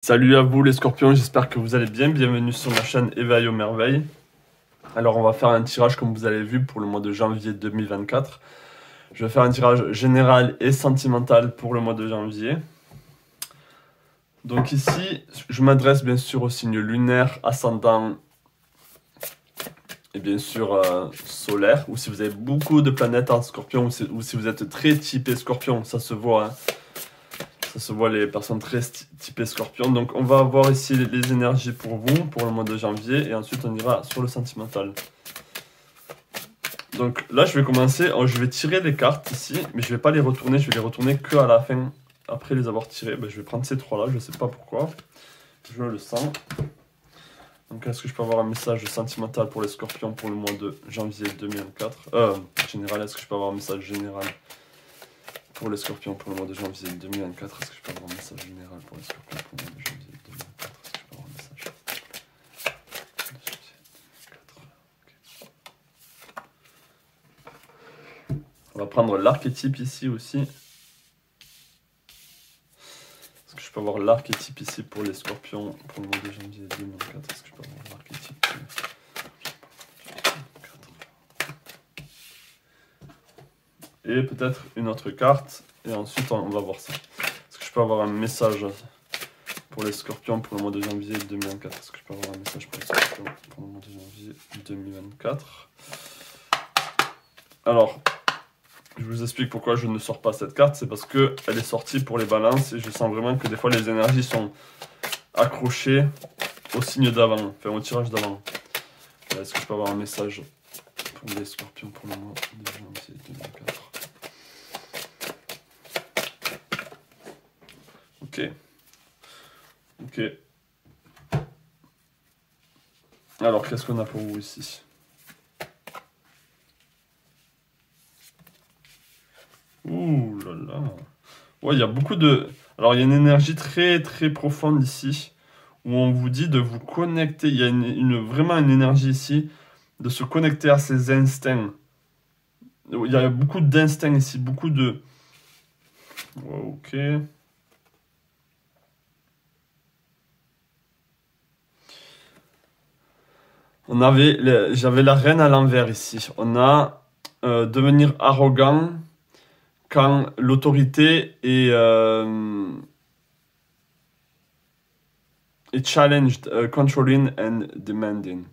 Salut à vous les scorpions, j'espère que vous allez bien, bienvenue sur ma chaîne Éveil aux merveilles. Alors on va faire un tirage comme vous avez vu pour le mois de janvier 2024. Je vais faire un tirage général et sentimental pour le mois de janvier. Donc ici, je m'adresse bien sûr au signe lunaire, ascendant et bien sûr solaire. Ou si vous avez beaucoup de planètes en scorpion, ou si vous êtes très typé scorpion, ça se voit hein. Ça se voit les personnes très typées scorpion. Donc on va voir ici les énergies pour vous, pour le mois de janvier. Et ensuite on ira sur le sentimental. Donc là je vais commencer, je vais tirer les cartes ici. Mais je ne vais pas les retourner, je vais les retourner que à la fin. Après les avoir tirées, je vais prendre ces trois là, je ne sais pas pourquoi. Je le sens. Donc est-ce que je peux avoir un message sentimental pour les scorpions pour le mois de janvier 2024 général, est-ce que je peux avoir un message général pour les scorpions pour le mois de janvier 2024, est-ce que je peux avoir un message général pour les scorpions pour le mois de janvier 2024? Est-ce que je peux avoir un message okay. On va prendre l'archétype ici aussi. Est-ce que je peux avoir l'archétype ici pour les scorpions pour le mois de janvier 2024? Est-ce que je peux avoir l'archétype et peut-être une autre carte, et ensuite on va voir ça. Est-ce que je peux avoir un message pour les scorpions pour le mois de janvier 2024? Est-ce que je peux avoir un message pour les scorpions pour le mois de janvier 2024? Alors, je vous explique pourquoi je ne sors pas cette carte, c'est parce qu'elle est sortie pour les balances, et je sens vraiment que des fois les énergies sont accrochées au signe d'avant, enfin au tirage d'avant. Est-ce que je peux avoir un message pour les scorpions pour le mois de janvier 2024? Ok. Alors, qu'est-ce qu'on a pour vous ici? Ouh là là. Ouais, il y a beaucoup de... Alors, il y a une énergie très très profonde ici, où on vous dit de vous connecter. Il y a vraiment une énergie ici, de se connecter à ses instincts. Il y a beaucoup d'instincts ici, beaucoup de... Ouais, ok. J'avais la reine à l'envers ici. On a devenir arrogant quand l'autorité est challenged, controlling and demanding.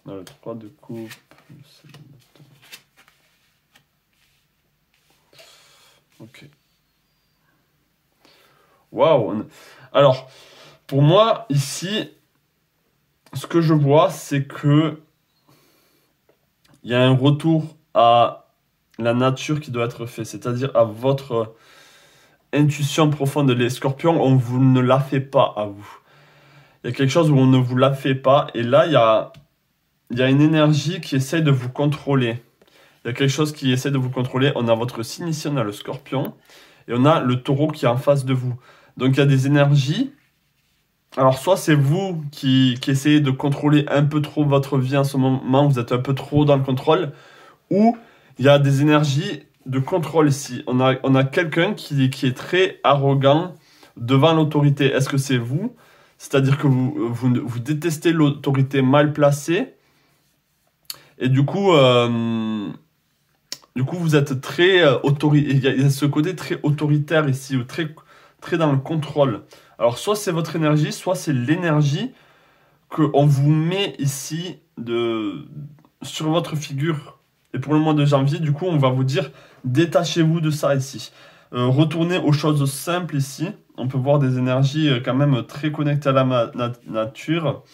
On a le 3 de coupe. Ok. Waouh! Alors, pour moi, ici, ce que je vois, c'est que il y a un retour à la nature qui doit être fait, c'est-à-dire à votre intuition profonde. Les scorpions, on vous ne la fait pas à vous. Il y a quelque chose où on ne vous la fait pas, et là, il y a une énergie qui essaie de vous contrôler. Il y a quelque chose qui essaie de vous contrôler. On a votre signe ici, on a le scorpion, et on a le taureau qui est en face de vous. Donc il y a des énergies. Alors soit c'est vous qui essayez de contrôler un peu trop votre vie en ce moment, vous êtes un peu trop dans le contrôle, ou il y a des énergies de contrôle ici. On a quelqu'un qui est très arrogant devant l'autorité. Est-ce que c'est vous? C'est-à-dire que vous détestez l'autorité mal placée, et du coup vous êtes très autoritaire. Il y a ce côté très autoritaire ici, ou très dans le contrôle. Alors, soit c'est votre énergie, soit c'est l'énergie qu'on vous met ici sur votre figure. Et pour le mois de janvier, du coup, on va vous dire, détachez-vous de ça ici. Retournez aux choses simples ici. On peut voir des énergies quand même très connectées à la nature,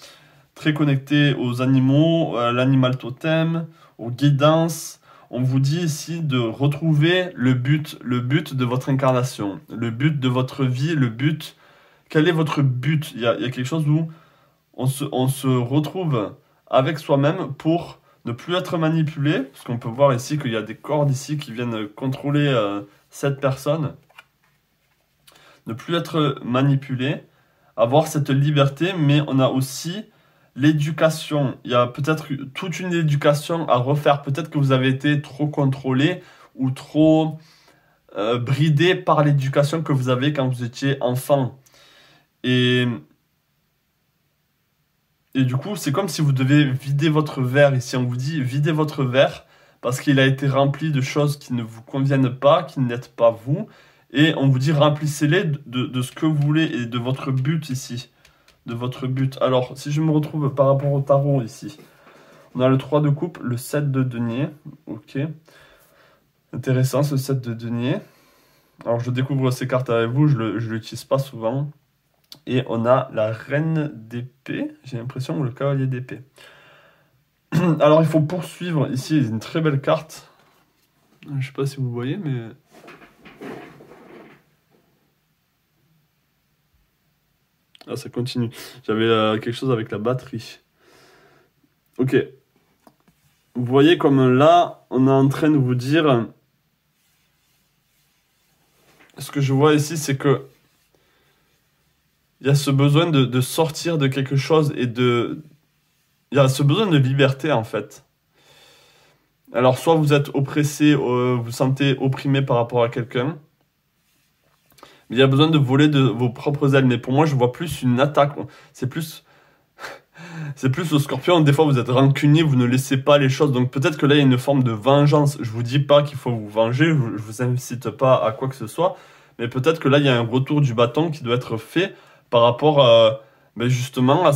très connectées aux animaux, à l'animal totem, aux guidances. On vous dit ici de retrouver le but de votre incarnation, le but de votre vie, le but. Quel est votre but? Il y a quelque chose où on se retrouve avec soi-même pour ne plus être manipulé, parce qu'on peut voir ici qu'il y a des cordes ici qui viennent contrôler cette personne. Ne plus être manipulé, avoir cette liberté, mais on a aussi l'éducation. Il y a peut-être toute une éducation à refaire. Peut-être que vous avez été trop contrôlé ou trop bridé par l'éducation que vous avez quand vous étiez enfant. Et, et du coup, c'est comme si vous devez vider votre verre. Ici, on vous dit videz votre verre parce qu'il a été rempli de choses qui ne vous conviennent pas, qui n'êtes pas vous. Et on vous dit remplissez-les de ce que vous voulez et de votre but ici. De votre but. Alors, si je me retrouve par rapport au tarot ici, on a le 3 de coupe, le 7 de denier. Ok. Intéressant ce 7 de denier. Alors, je découvre ces cartes avec vous, je ne l'utilise pas souvent. Et on a la reine d'épée, j'ai l'impression, ou le cavalier d'épée. Alors, il faut poursuivre. Ici, une très belle carte. Je ne sais pas si vous voyez, mais... Ah, ça continue. J'avais quelque chose avec la batterie. Ok. Vous voyez comme là, on est en train de vous dire... Ce que je vois ici, c'est que... Il y a ce besoin de sortir de quelque chose et de... Il y a ce besoin de liberté, en fait. Alors, soit vous êtes oppressé, vous vous sentez opprimé par rapport à quelqu'un. Mais il y a besoin de voler de vos propres ailes. Mais pour moi, je vois plus une attaque. C'est plus au scorpion. Des fois, vous êtes rancunier, vous ne laissez pas les choses. Donc peut-être que là, il y a une forme de vengeance. Je vous dis pas qu'il faut vous venger. Je vous incite pas à quoi que ce soit. Mais peut-être que là, il y a un retour du bâton qui doit être fait par rapport justement à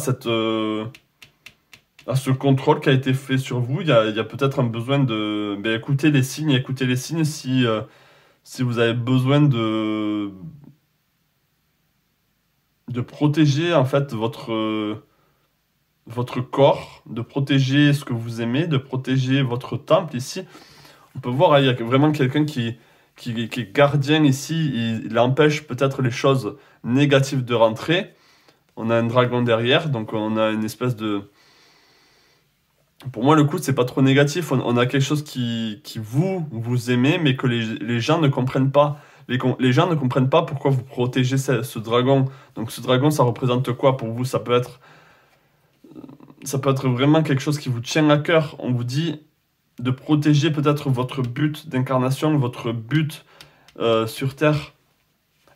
à ce contrôle qui a été fait sur vous. Il y a peut-être un besoin de écouter les signes. Écoutez les signes si vous avez besoin de protéger en fait votre corps, de protéger ce que vous aimez, de protéger votre temple ici. On peut voir, hein, il y a vraiment quelqu'un qui est gardien ici, il empêche peut-être les choses négatives de rentrer. On a un dragon derrière, donc on a une espèce de... Pour moi, le coup, c'est pas trop négatif. On a quelque chose qui vous aimez, mais que les gens ne comprennent pas. Les gens ne comprennent pas pourquoi vous protégez ce dragon. Donc ce dragon, ça représente quoi pour vous? Ça peut être vraiment quelque chose qui vous tient à cœur. On vous dit de protéger peut-être votre but d'incarnation, votre but sur Terre,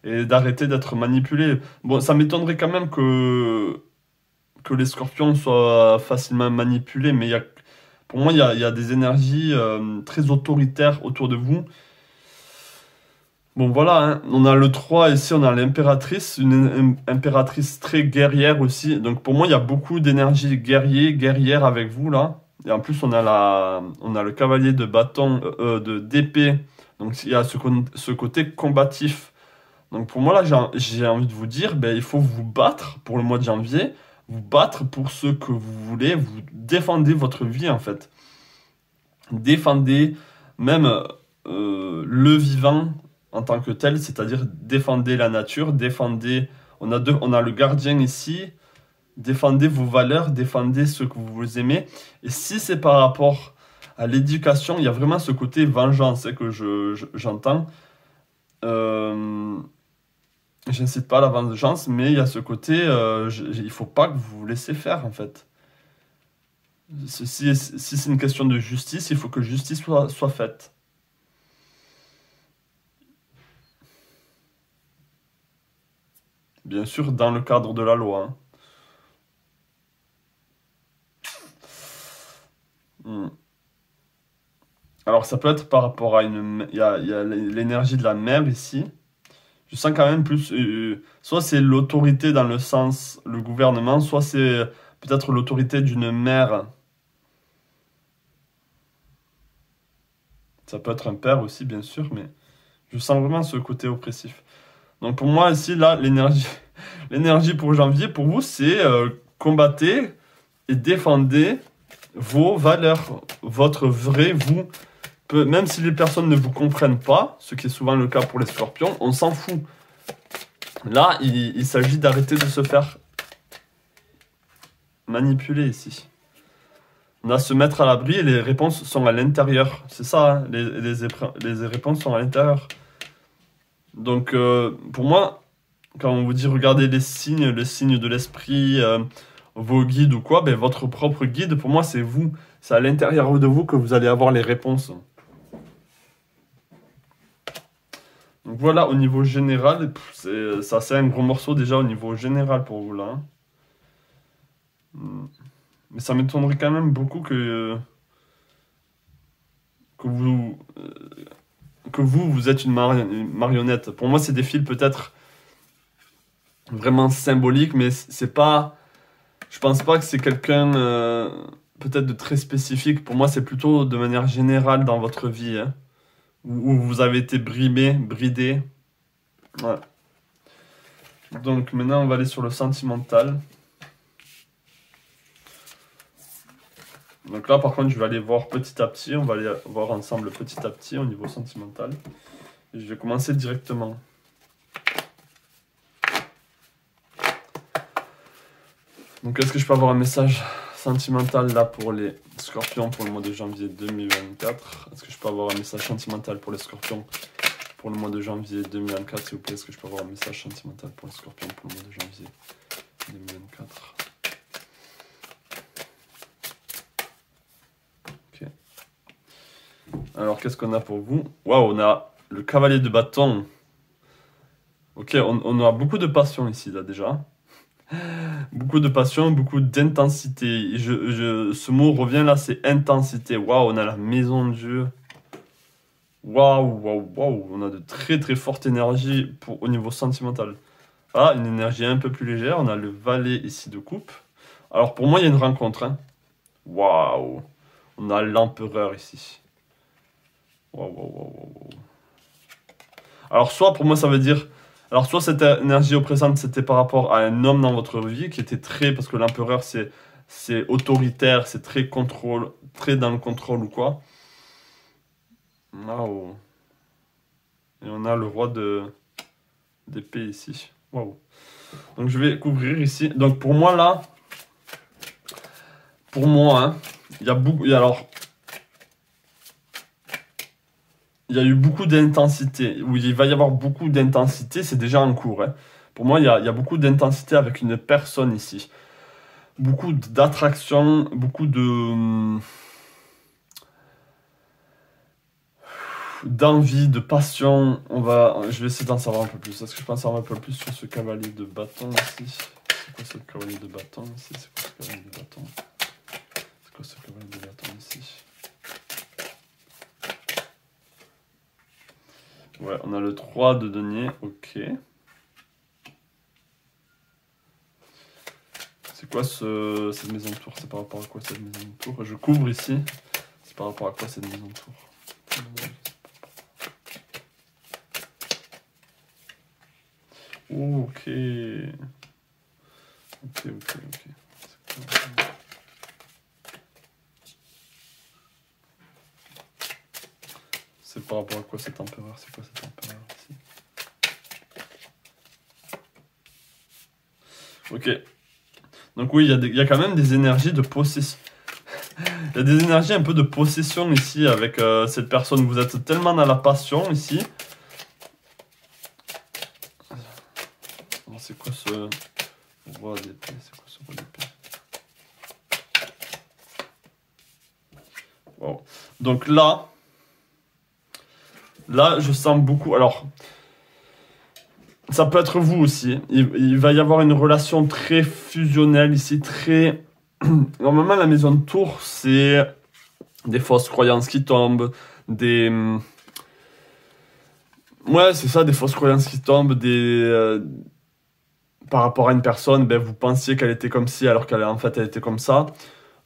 et d'arrêter d'être manipulé. Bon, ça m'étonnerait quand même que les scorpions soient facilement manipulés, mais pour moi, il y a des énergies très autoritaires autour de vous. Bon, voilà, hein. On a le 3 ici, on a l'impératrice, une impératrice très guerrière aussi. Donc pour moi, il y a beaucoup d'énergie guerrière avec vous, là. Et en plus, on a le cavalier de bâton, d'épée. Donc il y a ce côté combatif. Donc pour moi, là, j'ai envie de vous dire, il faut vous battre pour le mois de janvier. Vous battre pour ce que vous voulez. Vous défendez votre vie, en fait. Défendez même le vivant en tant que tel, c'est-à-dire défendez la nature, défendez... On a le gardien ici, défendez vos valeurs, défendez ce que vous aimez. Et si c'est par rapport à l'éducation, il y a vraiment ce côté vengeance que j'entends. J'incite pas à la vengeance, mais il y a ce côté, il faut pas que vous vous laissez faire, en fait. Si c'est une question de justice, il faut que justice soit faite. Bien sûr, dans le cadre de la loi, hein. Alors, ça peut être par rapport à une... Il y a l'énergie de la mer ici. Je sens quand même plus... soit c'est l'autorité dans le sens, le gouvernement, soit c'est peut-être l'autorité d'une mère. Ça peut être un père aussi, bien sûr, mais je sens vraiment ce côté oppressif. Donc pour moi, ici, là, l'énergie pour janvier, pour vous, c'est combattez et défendez vos valeurs, votre vrai vous. Même si les personnes ne vous comprennent pas, ce qui est souvent le cas pour les scorpions, on s'en fout. Là, il s'agit d'arrêter de se faire manipuler ici. On a se mettre à l'abri et les réponses sont à l'intérieur. C'est ça, hein, les réponses sont à l'intérieur. Donc, pour moi, quand on vous dit regardez les signes de l'esprit, vos guides ou quoi, votre propre guide, pour moi, c'est vous. C'est à l'intérieur de vous que vous allez avoir les réponses. Donc voilà, au niveau général, c'est assez un gros morceau déjà au niveau général pour vous là, hein. Mais ça m'étonnerait quand même beaucoup que vous, vous êtes une marionnette. Pour moi, c'est des fils peut-être vraiment symboliques, mais c'est pas. Je pense pas que c'est quelqu'un peut-être de très spécifique. Pour moi, c'est plutôt de manière générale dans votre vie, hein, où vous avez été bridé. Ouais. Donc maintenant, on va aller sur le sentimental. Donc là, par contre, je vais aller voir petit à petit. On va aller voir ensemble petit à petit au niveau sentimental. Et je vais commencer directement. Donc, est-ce que je peux avoir un message sentimental là pour les scorpions pour le mois de janvier 2024? Est-ce que je peux avoir un message sentimental pour les scorpions pour le mois de janvier 2024, s'il vous plaît? Est-ce que je peux avoir un message sentimental pour les scorpions pour le mois de janvier 2024? Ok. Alors, qu'est-ce qu'on a pour vous? Waouh, on a le cavalier de bâton. Ok, on a beaucoup de passion ici, là, déjà. Beaucoup de passion, beaucoup d'intensité. Ce mot revient là, c'est intensité. Waouh, on a la maison de Dieu. Waouh, waouh, waouh. On a de très très fortes énergies au niveau sentimental. Ah, une énergie un peu plus légère. On a le valet ici de coupe. Alors pour moi, il y a une rencontre, hein. Waouh. On a l'empereur ici. Waouh, waouh, waouh, waouh. Alors soit pour moi, ça veut dire... Alors, soit cette énergie oppressante, c'était par rapport à un homme dans votre vie qui était très. Parce que l'empereur, c'est autoritaire, c'est très très dans le contrôle ou quoi. Waouh. Et on a le roi d'épée ici. Waouh. Donc, je vais couvrir ici. Donc, pour moi, là. Pour moi, hein, il y a beaucoup. Alors. Il y a eu beaucoup d'intensité, où il va y avoir beaucoup d'intensité, c'est déjà en cours, hein. Pour moi, il y a beaucoup d'intensité avec une personne ici. Beaucoup d'attraction, beaucoup d'envie, de passion. Je vais essayer d'en savoir un peu plus. Est-ce que je peux en savoir un peu plus sur ce cavalier de bâton ici? C'est quoi ce cavalier de bâton ici? C'est quoi ce cavalier de bâton? C'est quoi ce cavalier de bâton ici? Ouais, on a le 3 de denier, ok. C'est quoi cette maison de tour? C'est par rapport à quoi cette maison de tour? Je couvre ici. C'est par rapport à quoi cette maison de tour? Ok. Ok. C'est par rapport à quoi cet empereur? C'est quoi cet empereur ici? Ok. Donc oui, il y a quand même des énergies de possession. Il y a des énergies un peu de possession ici avec cette personne. Vous êtes tellement dans la passion ici. C'est quoi ce roi d'épée? C'est quoi ce roi d'épée? Wow. Donc là, je sens beaucoup. Alors, ça peut être vous aussi. Il va y avoir une relation très fusionnelle ici, très. Normalement, la maison de tour, c'est des fausses croyances qui tombent, Ouais, c'est ça, des fausses croyances qui tombent, par rapport à une personne, ben, vous pensiez qu'elle était comme ci alors qu'elle en fait elle était comme ça.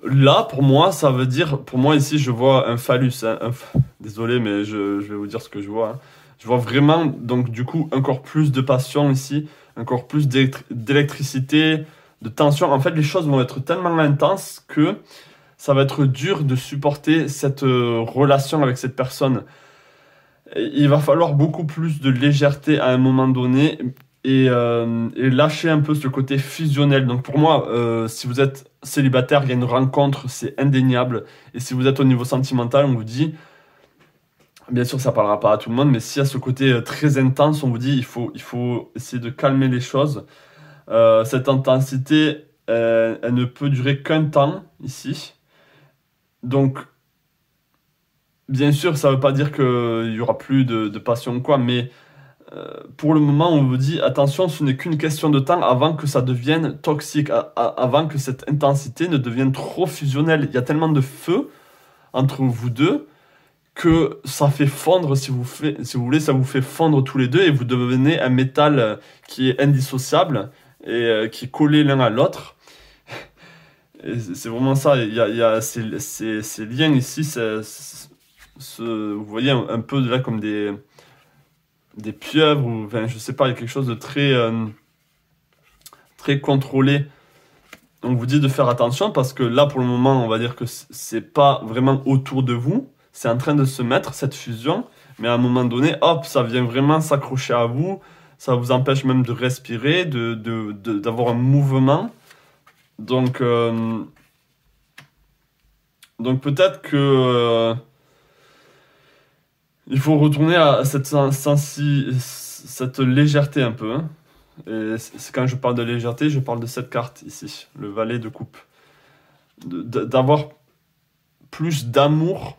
Là, pour moi, ça veut dire, pour moi ici, je vois un phallus, hein, désolé, mais je vais vous dire ce que je vois, hein. Je vois vraiment, donc du coup, encore plus de passion ici, encore plus d'électricité, de tension. En fait, les choses vont être tellement intenses que ça va être dur de supporter cette relation avec cette personne. Il va falloir beaucoup plus de légèreté à un moment donné et lâcher un peu ce côté fusionnel. Donc pour moi, si vous êtes célibataire, il y a une rencontre, c'est indéniable. Et si vous êtes au niveau sentimental, on vous dit, bien sûr ça parlera pas à tout le monde, mais s'il y a ce côté très intense, on vous dit il faut essayer de calmer les choses. Cette intensité, elle ne peut durer qu'un temps ici. Donc, bien sûr, ça ne veut pas dire qu'il y aura plus de passion ou quoi, mais pour le moment, on vous dit attention, ce n'est qu'une question de temps avant que ça devienne toxique, avant que cette intensité ne devienne trop fusionnelle. Il y a tellement de feu entre vous deux que ça fait fondre, si vous voulez, ça vous fait fondre tous les deux et vous devenez un métal qui est indissociable et qui est collé l'un à l'autre. C'est vraiment ça, il y a ces liens ici, vous voyez un peu là comme des pieuvres, ou enfin, je sais pas, il y a quelque chose de très contrôlé. On vous dit de faire attention parce que là, pour le moment, on va dire que c'est pas vraiment autour de vous, c'est en train de se mettre, cette fusion, mais à un moment donné, hop, ça vient vraiment s'accrocher à vous, ça vous empêche même de respirer, d'avoir un mouvement. Donc peut-être que il faut retourner à cette légèreté un peu. Hein. Et quand je parle de légèreté, je parle de cette carte ici, le valet de coupe. D'avoir plus d'amour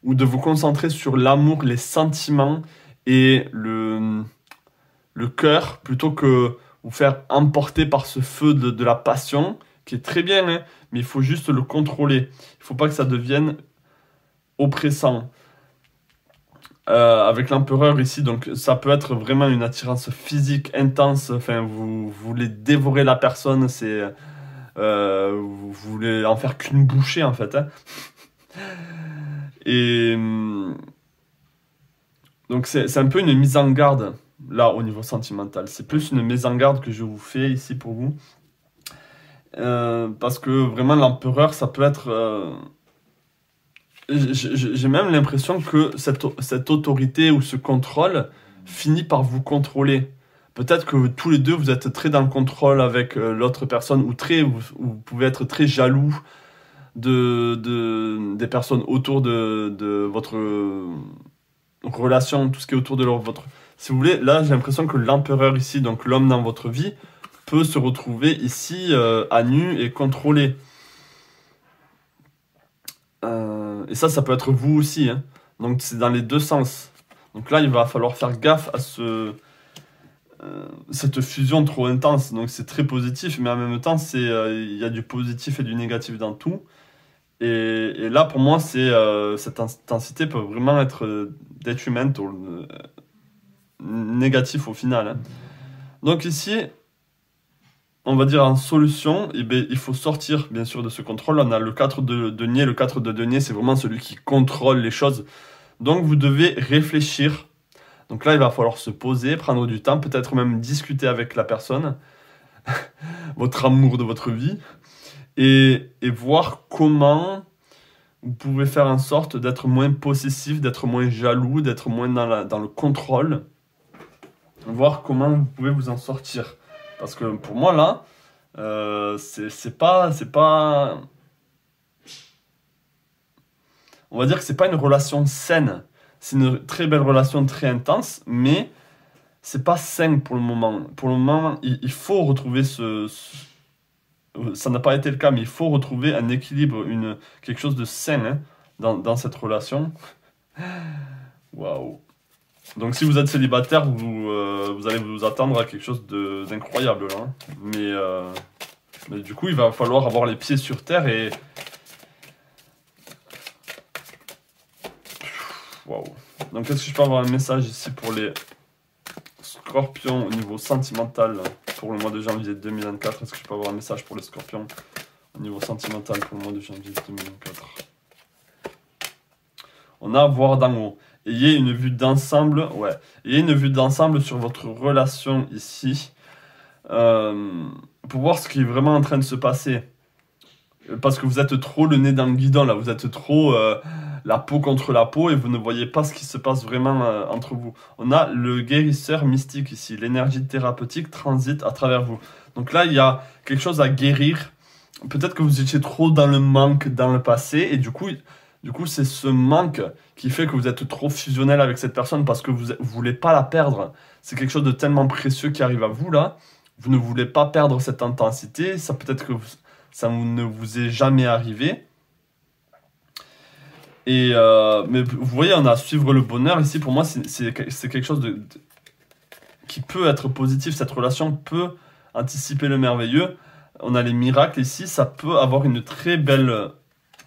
ou de vous concentrer sur l'amour, les sentiments et le cœur plutôt que vous faire emporter par ce feu de la passion qui est très bien, hein, mais il faut juste le contrôler. Il ne faut pas que ça devienne oppressant. Avec l'empereur ici, donc ça peut être vraiment une attirance physique intense, enfin vous voulez dévorer la personne, vous voulez en faire qu'une bouchée en fait. Hein. Et donc c'est un peu une mise en garde là au niveau sentimental, c'est plus une mise en garde que je vous fais ici pour vous. Parce que vraiment l'empereur ça peut être... J'ai même l'impression que cette autorité ou ce contrôle finit par vous contrôler. Peut-être que tous les deux, vous êtes très dans le contrôle avec l'autre personne, ou vous pouvez être très jaloux des personnes autour de votre relation, tout ce qui est autour de votre... Si vous voulez, là, j'ai l'impression que l'empereur ici, donc l'homme dans votre vie, peut se retrouver ici à nu et contrôlé. Et ça peut être vous aussi. Hein. Donc c'est dans les deux sens. Donc là, il va falloir faire gaffe à cette fusion trop intense. Donc c'est très positif, mais en même temps, il y a du positif et du négatif dans tout. Et là, pour moi, cette intensité peut vraiment être détrimental, négatif au final. Hein. Donc ici... On va dire en solution, eh bien, il faut sortir bien sûr de ce contrôle. On a le 4 de denier. Le 4 de denier, c'est vraiment celui qui contrôle les choses. Donc vous devez réfléchir. Donc là, il va falloir se poser, prendre du temps, peut-être même discuter avec la personne, votre amour de votre vie, et voir comment vous pouvez faire en sorte d'être moins possessif, d'être moins jaloux, d'être moins dans le contrôle. Voir comment vous pouvez vous en sortir. Parce que pour moi, là, c'est pas... On va dire que c'est pas une relation saine. C'est une très belle relation, très intense, mais c'est pas sain pour le moment. Pour le moment, il faut retrouver ça n'a pas été le cas, mais il faut retrouver un équilibre, quelque chose de sain hein, dans cette relation. Waouh! Donc si vous êtes célibataire, vous allez vous attendre à quelque chose d'incroyable là. Hein. Mais du coup, il va falloir avoir les pieds sur terre et... Waouh. Donc est-ce que je peux avoir un message ici pour les scorpions au niveau sentimental pour le mois de janvier 2024? Est-ce que je peux avoir un message pour les scorpions au niveau sentimental pour le mois de janvier 2024? On a voir d'en haut. Ayez une vue d'ensemble, ouais. Ayez une vue d'ensemble sur votre relation ici, pour voir ce qui est vraiment en train de se passer. Parce que vous êtes trop le nez dans le guidon, là. Vous êtes trop la peau contre la peau et vous ne voyez pas ce qui se passe vraiment entre vous. On a le guérisseur mystique ici. L'énergie thérapeutique transite à travers vous. Donc là, il y a quelque chose à guérir. Peut-être que vous étiez trop dans le manque dans le passé et du coup, c'est ce manque qui fait que vous êtes trop fusionnel avec cette personne parce que vous ne voulez pas la perdre. C'est quelque chose de tellement précieux qui arrive à vous, là. Vous ne voulez pas perdre cette intensité. Ça peut-être que ça ne vous est jamais arrivé. Mais vous voyez, on a suivre le bonheur. Ici, pour moi, c'est quelque chose qui peut être positif, cette relation peut anticiper le merveilleux. On a les miracles ici, ça peut avoir une très belle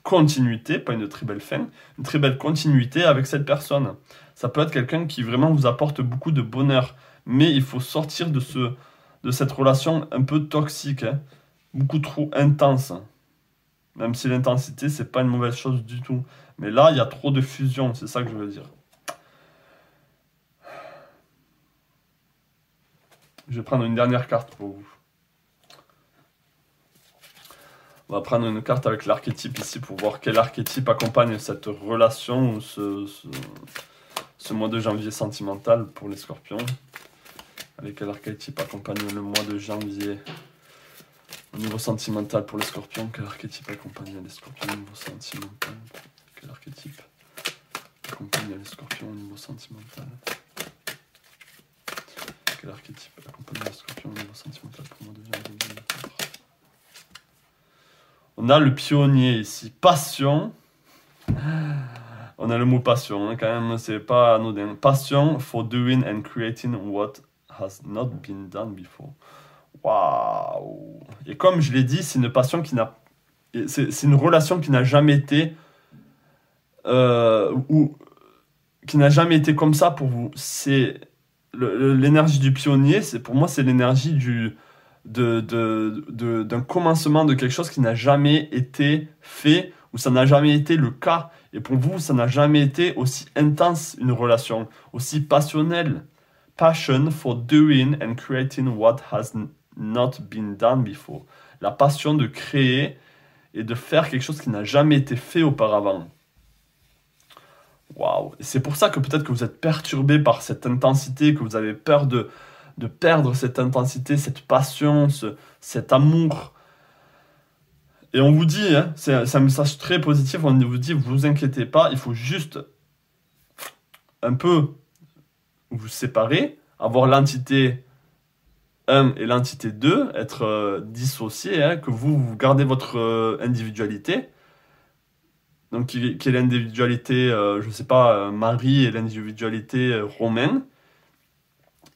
continuité, pas une très belle fin, une très belle continuité avec cette personne. Ça peut être quelqu'un qui vraiment vous apporte beaucoup de bonheur, mais il faut sortir de cette relation un peu toxique, hein, beaucoup trop intense. Même si l'intensité, c'est pas une mauvaise chose du tout. Mais là, il y a trop de fusion, c'est ça que je veux dire. Je vais prendre une dernière carte pour vous. On va prendre une carte avec l'archétype ici pour voir quel archétype accompagne cette relation ou ce mois de janvier sentimental pour les scorpions. Allez, quel archétype accompagne le mois de janvier au niveau sentimental pour les scorpions? Quel archétype accompagne les scorpions au niveau sentimental? Quel archétype accompagne les scorpions au niveau sentimental? Quel archétype accompagne les scorpions au niveau sentimental pour le mois de janvier 2024? On a le pionnier ici, passion. On a le mot passion, hein, quand même, c'est pas anodin. Passion for doing and creating what has not been done before. Waouh! Et comme je l'ai dit, c'est une passion qui n'a... C'est une relation qui n'a jamais été... qui n'a jamais été comme ça pour vous. C'est l'énergie du pionnier, pour moi, c'est l'énergie d'un commencement de quelque chose qui n'a jamais été fait, ou ça n'a jamais été le cas. Et pour vous, ça n'a jamais été aussi intense une relation, aussi passionnelle. Passion for doing and creating what has not been done before. La passion de créer et de faire quelque chose qui n'a jamais été fait auparavant. Waouh! C'est pour ça que peut-être que vous êtes perturbé par cette intensité, que vous avez peur de perdre cette intensité, cette passion, cet amour. Et on vous dit, hein, c'est un message très positif, on vous dit, vous inquiétez pas, il faut juste un peu vous séparer, avoir l'entité 1 et l'entité 2, être dissociés, hein, que vous gardez votre individualité, donc qui est l'individualité, je ne sais pas, Marie et l'individualité romaine.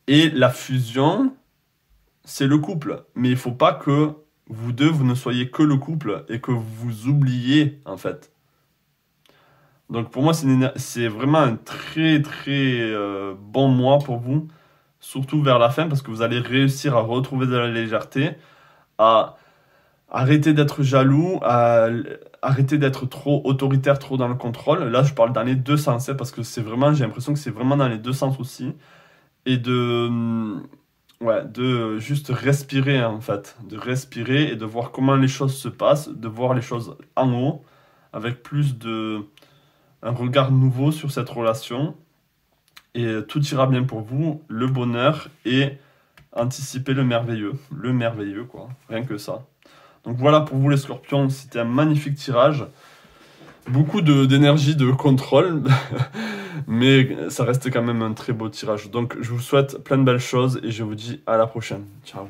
Et la fusion, c'est le couple. Mais il ne faut pas que vous deux, vous ne soyez que le couple et que vous oubliez, en fait. Donc pour moi, c'est vraiment un très très bon mois pour vous, surtout vers la fin, parce que vous allez réussir à retrouver de la légèreté, à arrêter d'être jaloux, à arrêter d'être trop autoritaire, trop dans le contrôle. Là, je parle dans les deux sens, hein, parce que c'est vraiment, j'ai l'impression que c'est vraiment dans les deux sens aussi. Et de juste respirer, en fait. De respirer et de voir comment les choses se passent, de voir les choses en haut, avec un regard nouveau sur cette relation. Et tout ira bien pour vous, le bonheur et anticiper le merveilleux. Le merveilleux, quoi. Rien que ça. Donc voilà pour vous les scorpions, c'était un magnifique tirage. Beaucoup d'énergie, de contrôle, mais ça reste quand même un très beau tirage. Donc je vous souhaite plein de belles choses et je vous dis à la prochaine. Ciao.